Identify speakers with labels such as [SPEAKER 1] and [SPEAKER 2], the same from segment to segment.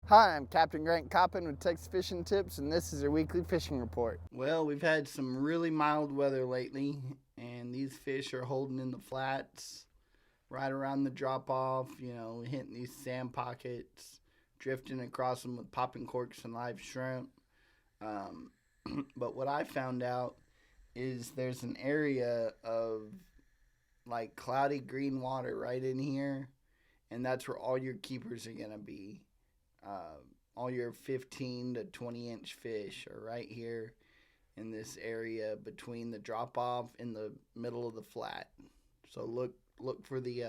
[SPEAKER 1] Hi, I'm Captain Grant Coppin with Texas Fishing Tips, and this is your weekly fishing report.
[SPEAKER 2] Well, we've had some really mild weather lately, and these fish are holding in the flats right around the drop off, hitting these sand pockets, drifting across them with popping corks and live shrimp. Um, but what I found out is there's an area of like cloudy green water right in here, and that's where all your keepers are going to be. Uh, all your 15 to 20-inch fish are right here in this area between the drop off in the middle of the flat. So look for the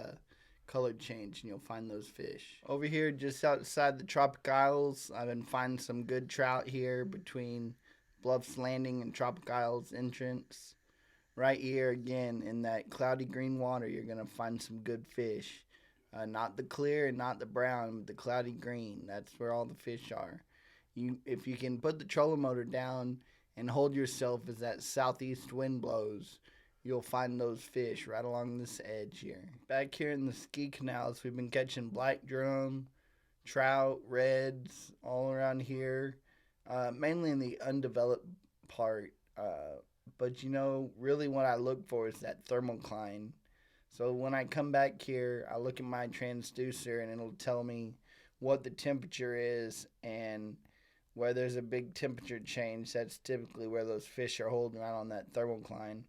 [SPEAKER 2] color change and you'll find those fish. Over here just outside the Tropic Isles, I've been finding some good trout here between Bluffs Landing and Tropic Isles entrance. Right here again in that cloudy green water, you're going to find some good fish. Not the clear and not the brown, but the cloudy green. That's where all the fish are. If you can put the trolling motor down and hold yourself as that southeast wind blows, you'll find those fish right along this edge here. Back here in the ski canals, we've been catching black drum, trout, reds, all around here, mainly in the undeveloped part. But really what I look for is that thermocline. So when I come back here, I look at my transducer and it'll tell me what the temperature is, and where there's a big temperature change, that's typically where those fish are holding out on that thermocline.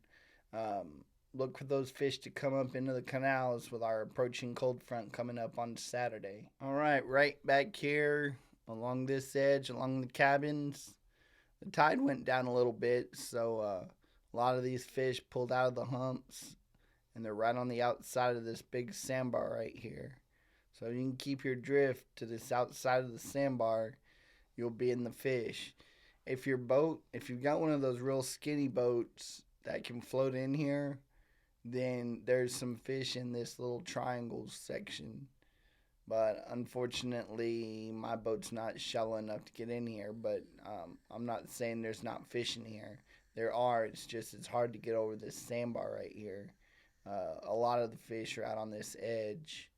[SPEAKER 2] Look for those fish to come up into the canals with our approaching cold front coming up on Saturday. All right back here along this edge, along the cabins, the tide went down a little bit, so a lot of these fish pulled out of the humps, and they're right on the outside of this big sandbar right here. So you can keep your drift to this outside of the sandbar, you'll be in the fish. If you've got one of those real skinny boats that can float in here, then there's some fish in this little triangles section. But unfortunately, my boat's not shallow enough to get in here. But I'm not saying there's not fish in here. There are. It's hard to get over this sandbar right here. A lot of the fish are out on this edge,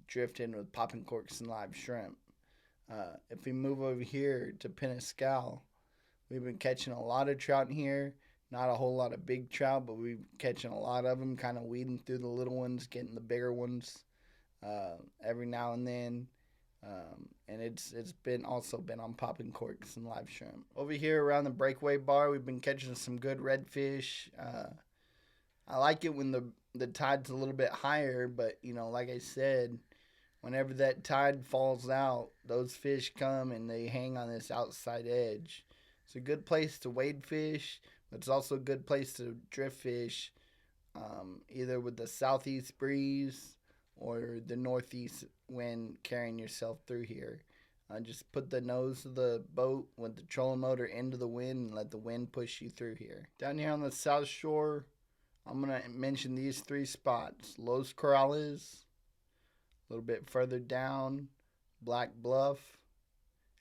[SPEAKER 2] drifting with popping corks and live shrimp. If we move over here to Penascal, we've been catching a lot of trout in here. Not a whole lot of big trout, but we've been catching a lot of them, kind of weeding through the little ones, getting the bigger ones every now and then. And it's also been on popping corks and live shrimp. Over here around the breakaway bar, we've been catching some good redfish. I like it when the tide's a little bit higher, but like I said, whenever that tide falls out, those fish come and they hang on this outside edge. It's a good place to wade fish, but it's also a good place to drift fish, either with the southeast breeze or the northeast wind carrying yourself through here. Just put the nose of the boat with the trolling motor into the wind and let the wind push you through here. Down here on the south shore, I'm going to mention these three spots. Los Corrales, a little bit further down, Black Bluff,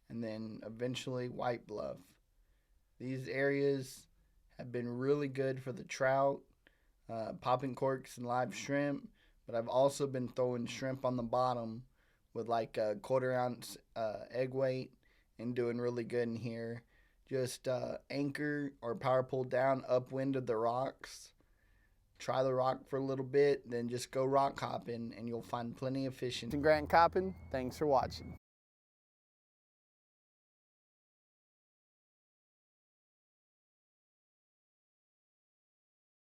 [SPEAKER 2] and then eventually White Bluff. These areas have been really good for the trout, popping corks and live shrimp, but I've also been throwing shrimp on the bottom with like a 1/4 ounce egg weight and doing really good in here. Just anchor or power pull down upwind of the rocks. Try the rock for a little bit, then just go rock hopping, and you'll find plenty of fish.
[SPEAKER 1] Captain Grant Coppin, thanks for watching.